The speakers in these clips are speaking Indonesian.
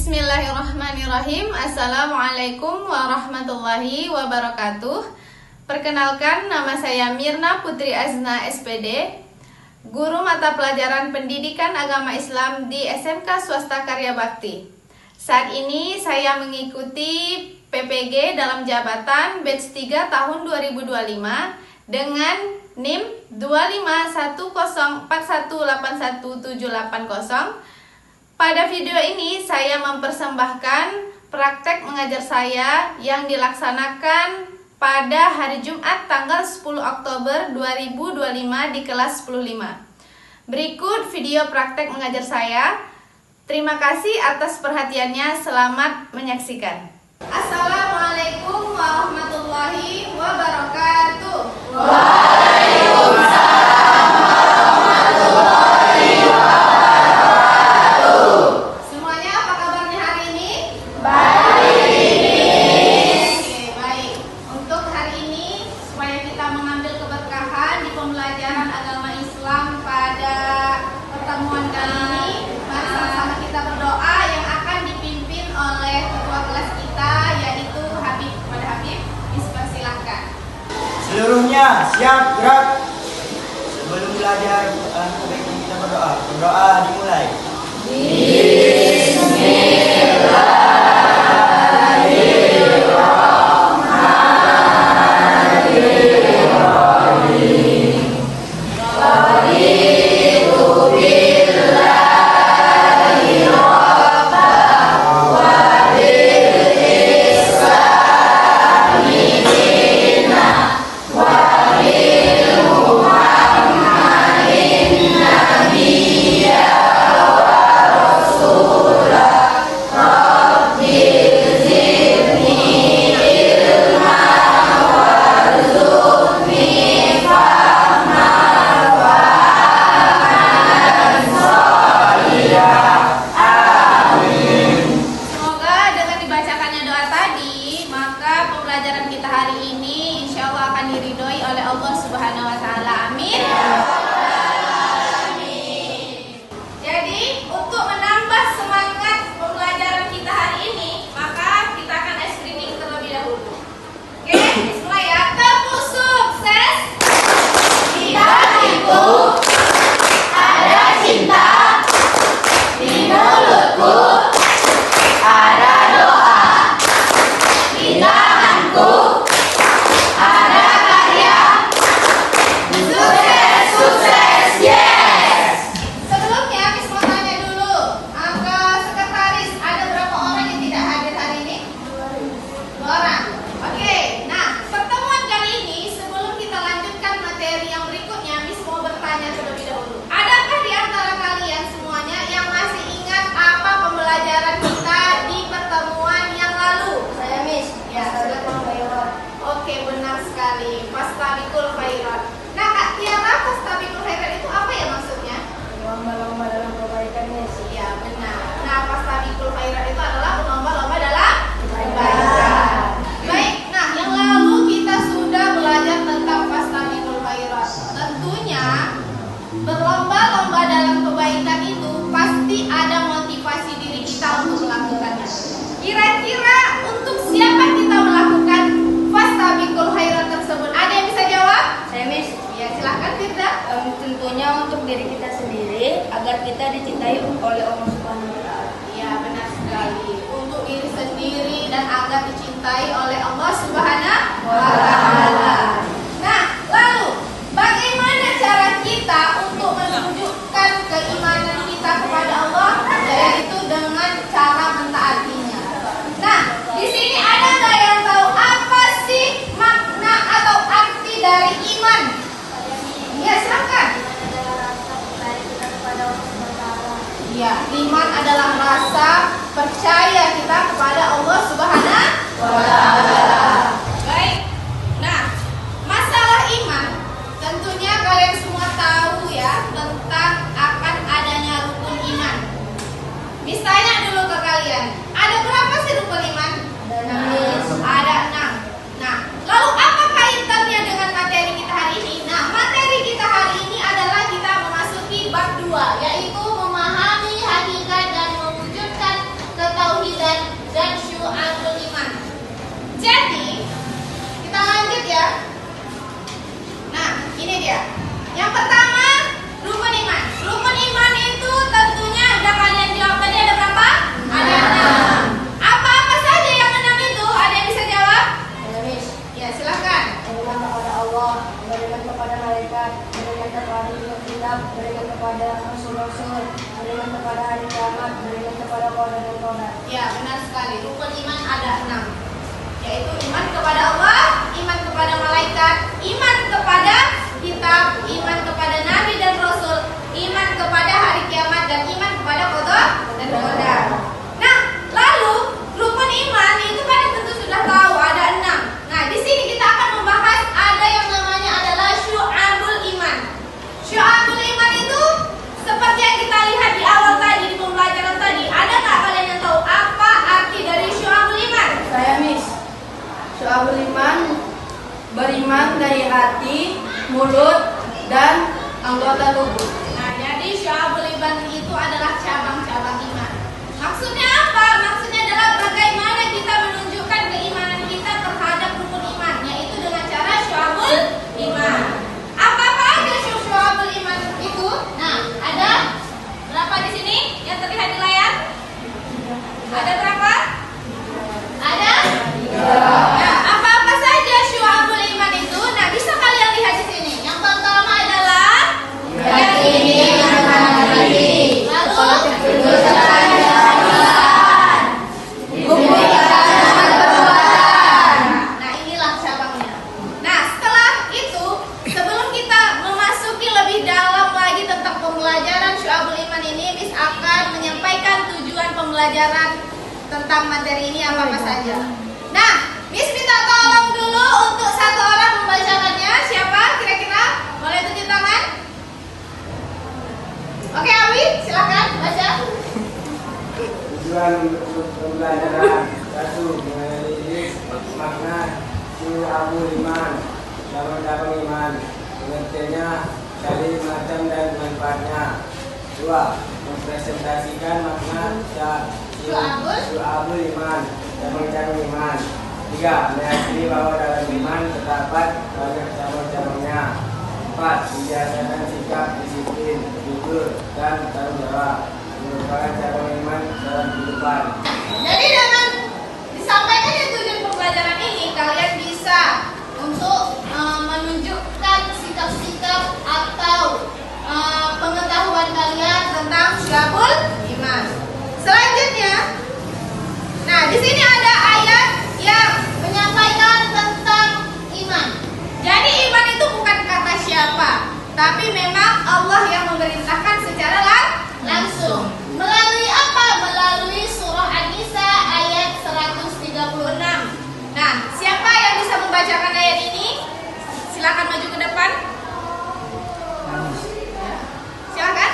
Bismillahirrahmanirrahim. Assalamualaikum warahmatullahi wabarakatuh. Perkenalkan, nama saya Mirna Putri Azna SPD, guru mata pelajaran Pendidikan Agama Islam di SMK Swasta Karya Bakti. Saat ini saya mengikuti PPG dalam jabatan batch 3 tahun 2025 dengan NIM 25104181780. Pada video ini saya mempersembahkan praktek mengajar saya yang dilaksanakan pada hari Jumat tanggal 10 Oktober 2025 di kelas 105. Berikut video praktek mengajar saya. Terima kasih atas perhatiannya. Selamat menyaksikan. Assalamualaikum warahmatullahi wabarakatuh. Waalaikumsalam warahmatullahi wabarakatuh. Semuanya apa kabarnya hari ini? Baik. Oke, baik. Untuk hari ini supaya kita mengambil keberkahan di pembelajaran agama Islam pada pertemuan kali ini, mari sama-sama kita berdoa yang akan dipimpin oleh ketua kelas kita, yaitu Habib. Kepada Habib, dipersilahkan. Seluruhnya siap gerak. Sebelum belajar sebaiknya kita berdoa. Berdoa dimulai. Berlomba-lomba dalam kebaikan itu pasti ada motivasi diri kita untuk melakukannya. Kira-kira untuk siapa kita melakukan fastabiqul khairat tersebut? Ada yang bisa jawab? Saya Miss. Ya, silahkan Firda. Tentunya untuk diri kita sendiri agar kita dicintai oleh Allah Subhanahu wa taala. Ya, benar sekali. Untuk diri sendiri dan agar dicintai oleh Allah Subhanahu wa taala. Nah, lalu bagaimana cara kita untuk menunjukkan keimanan kita kepada Allah, yaitu dengan cara mentaatinya. Nah, di sini ada nggak yang tahu apa sih makna atau arti dari iman? Ya, silakan. Ya, iman adalah rasa percaya kita kepada Allah Subhanahu wa taala. Baik. Nah, masalah iman tentunya kalian semua tahu ya tentang akan adanya rukun iman. Mis tanya dulu ke kalian, ada berapa sih rukun iman? Ada 6. Nah, lalu apa kaitannya dengan materi kita hari ini? Nah, materi kita hari ini adalah kita memasuki bab 2, yaitu memahami hakikat dan mewujudkan ketahuan Rasul, beriman kepada hari kiamat, beriman kepada qadar dan qadar. Ya, benar sekali. Rukun iman ada 6, yaitu iman kepada Allah, iman kepada malaikat, iman kepada kitab, iman kepada nabi dan rasul, iman kepada hari kiamat, dan iman kepada qadar dan qadar. Nah, lalu rukun iman itu kan tentu sudah tahu ada 6. Nah, di sini kita akan membahas ada yang namanya adalah syu'abul iman. Syu'abul iman itu seperti yang kita lihat di awal tadi di pembelajaran tadi. Ada nggak kalian yang tahu apa arti dari syu'abul iman? Saya Miss. Syu'abul iman beriman dari hati, mulut, dan anggota tubuh. Nah, jadi syu'abul iman itu adalah cabang-cabang iman. Maksudnya apa? Maksudnya adalah bagaimana kita menunjukkan keimanan kita terhadap rukun iman, yaitu dengan cara syu'abul iman. Apa-apa aja syu'abul iman itu? Nah, ada berapa di sini yang terlihat di layar? Ada berapa? Ada? Nah, apa-apa saja syu'abul iman itu? Nah, bisa kalian lihat di sini. Yang pertama adalah yakini akan hari. Lalu nah, inilah cabangnya. Nah, setelah itu, sebelum kita memasuki lebih dalam lagi tentang pembelajaran syu'abul iman ini, Miss akan menyampaikan tujuan pembelajaran tentang materi ini apa saja. Nah, Miss minta tolong dulu untuk satu orang membacakannya. Siapa kira-kira? Boleh tunjuk tangan? Oke, Awi, silakan baca. Tujuan pembelajaran 1. Mengenai makna syu'abul iman, cabang-cabang iman, pengertiannya, cari macam dan manfaatnya. 2. Mempresentasikan makna syu'abul iman, cabang-cabang iman. 3. Meyakini bahwa dalam iman terdapat banyak cabang-cabangnya. 4. Menjalankan sikap disiplin, jujur, dan tanggung jawab merupakan cabang iman dalam kehidupan. Jadi dengan disampaikannya tujuan pembelajaran ini, kalian bisa untuk menunjukkan sikap-sikap atau pengetahuan kalian tentang syu'abul iman. Selanjutnya, nah di sini ada ayat yang menyampaikan tentang iman. Jadi iman itu bukan kata siapa, tapi memang Allah yang memerintahkan secara langsung. Melalui apa? Melalui surah An-Nisa ayat 136. Nah, siapa yang bisa membacakan ayat ini? Silakan maju ke depan. Silakan.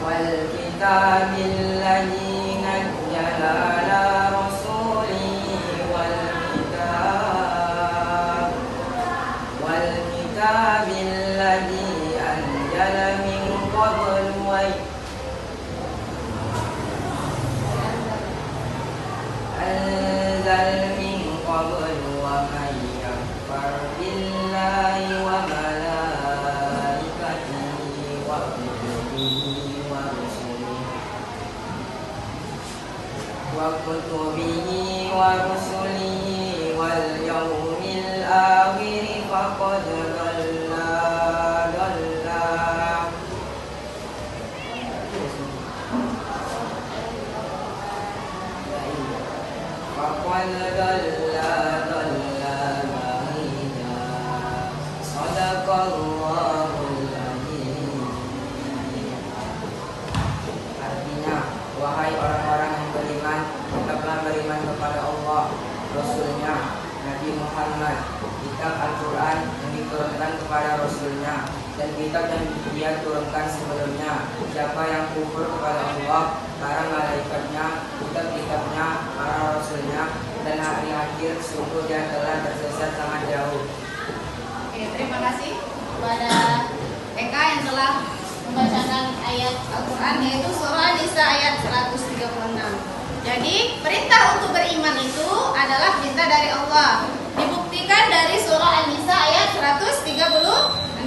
والكتاب الذي نزل على رسوله والكتاب الذي أنزل من قبل ومن يكفر بالله وملائكته وكتبه ورسله واليوم الآخر فقد ضل بعيدا. صدق الله العظيم. Artinya, wahai orang-orang yang beriman, tetaplah beriman kepada Allah, Rasul Rasulnya, Nabi Muhammad, kitab Al-Quran yang diturunkan kepada Rasulnya, dan kitab yang dia turunkan sebelumnya. Siapa yang kufur kepada Allah, para malaikatnya, kitab-kitabnya, para Rasulnya, dan hari akhir, sungguh dia telah tersesat sangat jauh. Oke, terima kasih kepada Eka yang telah membacakan ayat Al-Quran, yaitu surah Nisa ayat 136. Jadi perintah untuk beriman itu adalah perintah dari Allah. Dibuktikan dari surah An-Nisa ayat 136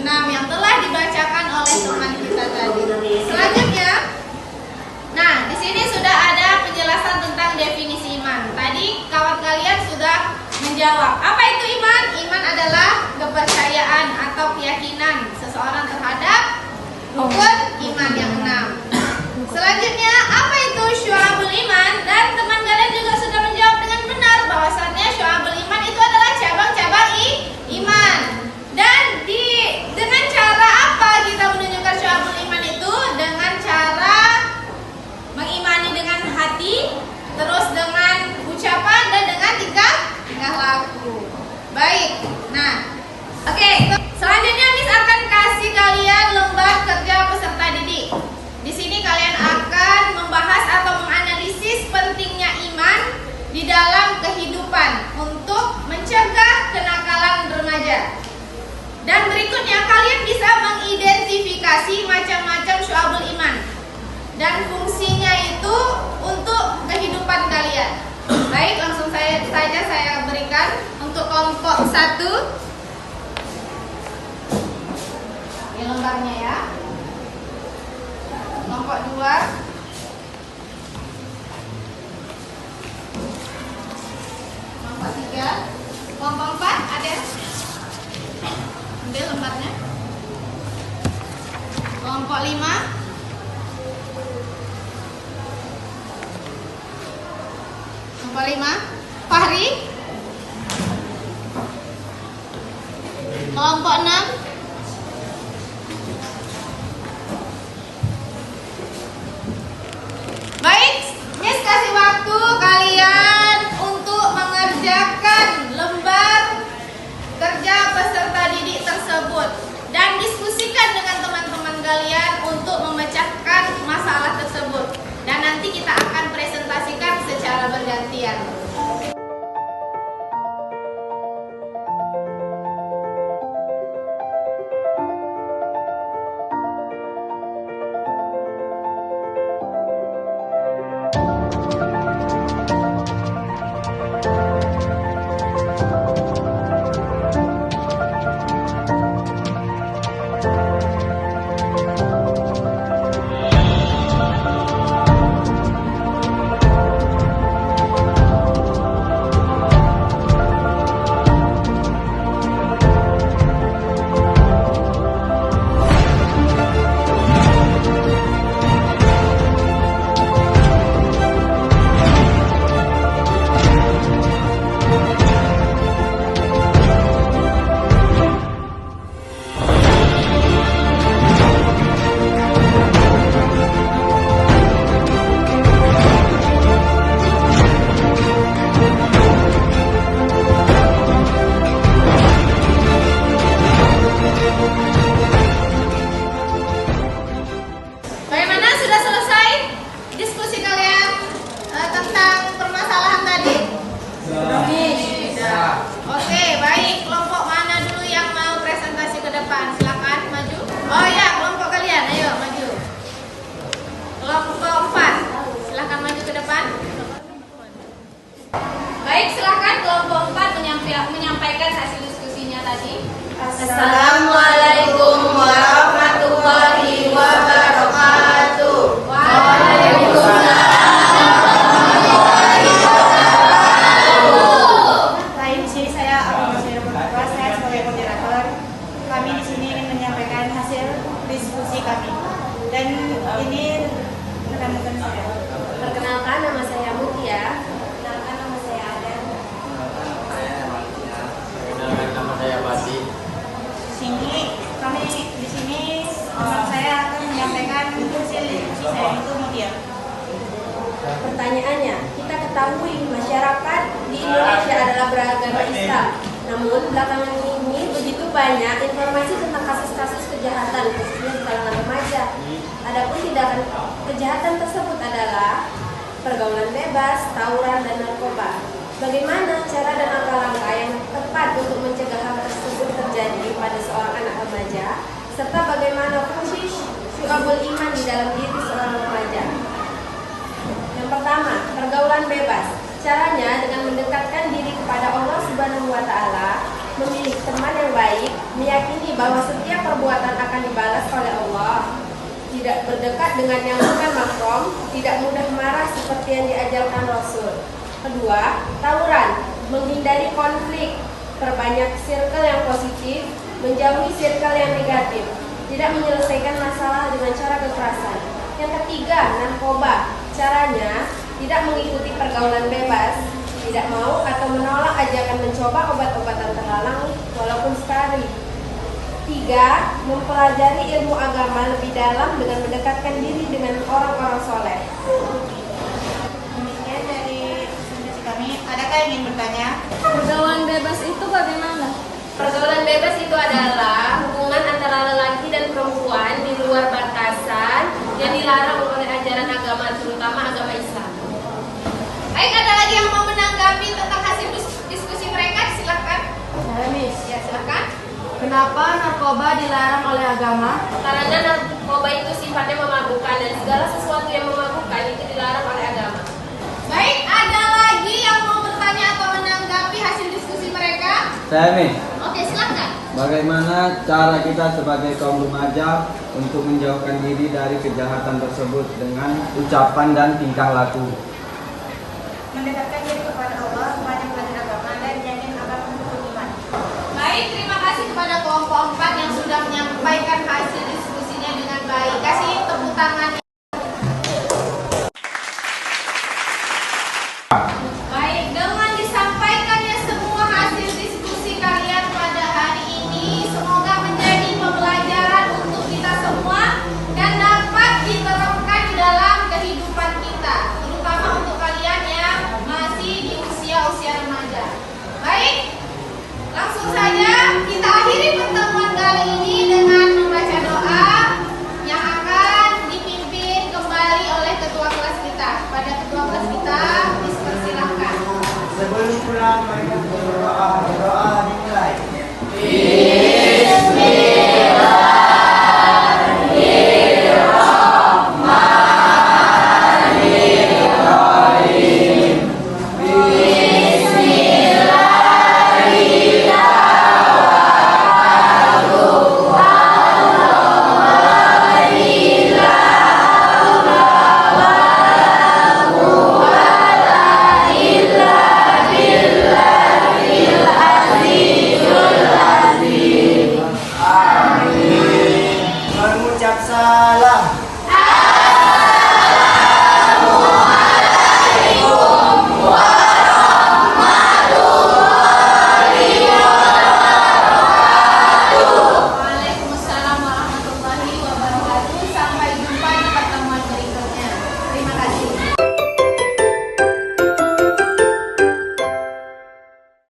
yang telah dibacakan oleh teman kita tadi. Selanjutnya, nah di sini sudah ada penjelasan tentang definisi iman. Tadi kawan kalian sudah menjawab. Apa itu iman? Iman adalah kepercayaan atau keyakinan seseorang terhadap rukun iman yang 6. Selanjutnya, apa itu syu'abul iman? Dan teman kalian juga sudah menjawab dengan benar bahwasannya syu'abul iman itu adalah cabang-cabang iman. Dan dengan cara apa kita menunjukkan syu'abul iman itu? Dengan cara mengimani dengan hati, terus dengan ucapan, dan dengan tingkah laku. Baik. Nah, oke. Selanjutnya Miss akan kasih kalian lembar kerja peserta didik. Di sini kalian akan membahas atau menganalisis pentingnya iman di dalam kehidupan untuk mencegah kenakalan remaja. Dan berikutnya kalian bisa mengidentifikasi macam-macam syu'abul iman dan fungsinya itu untuk kehidupan kalian. Baik, langsung saja saya berikan untuk kelompok 1. Ini lembarnya ya. Kelompok 2. Kelompok 3. Kelompok 4 ada. Ambil lembarnya. Kelompok 5. Kelompok 5. Fahri. Kelompok 6. Baik, Miss kasih waktu kalian untuk mengerjakan lembar kerja peserta didik tersebut dan diskusikan dengan teman-teman kalian untuk memecahkan masalah tersebut. Dan nanti kita akan presentasikan secara bergantian. beragama Islam. Namun belakangan ini begitu banyak informasi tentang kasus-kasus kejahatan khususnya di kalangan remaja. Adapun tindakan kejahatan tersebut adalah pergaulan bebas, tawuran, dan narkoba. Bagaimana cara dan langkah-langkah yang tepat untuk mencegah hal tersebut terjadi pada seorang anak remaja, serta bagaimana fungsi syu'abul iman di dalam diri seorang remaja. Yang pertama, pergaulan bebas. Caranya dengan mendekatkan diri kepada Allah Subhanahu wa Ta'ala, memilih teman yang baik, meyakini bahwa setiap perbuatan akan dibalas oleh Allah, tidak berdekat dengan yang bukan mahram, tidak mudah marah seperti yang diajarkan Rasul. Kedua, tawuran, menghindari konflik, perbanyak circle yang positif, menjauhi circle yang negatif, tidak menyelesaikan masalah dengan cara kekerasan. Yang ketiga, narkoba. Caranya tidak mengikuti pergaulan bebas, tidak mau atau menolak ajakan mencoba obat-obatan terlarang walaupun sekali. Tiga, mempelajari ilmu agama lebih dalam dengan mendekatkan diri dengan orang-orang soleh. Demikian dari presentasi kami. Adakah yang ingin bertanya? Pergaulan bebas itu bagaimana? Pergaulan bebas itu adalah hubungan antara lelaki dan perempuan di luar batasan yang dilarang oleh ajaran agama, terutama agama Islam. Baik, ada lagi yang mau menanggapi tentang hasil diskusi mereka? Silakan. Miss, Ya, silakan. kenapa narkoba dilarang oleh agama? Karena narkoba itu sifatnya memabukkan dan segala sesuatu yang memabukkan itu dilarang oleh agama. Baik, ada lagi yang mau bertanya atau menanggapi hasil diskusi mereka? Saya nih, Oke, silakan. bagaimana cara kita sebagai kaum remaja untuk menjauhkan diri dari kejahatan tersebut dengan ucapan dan tingkah laku?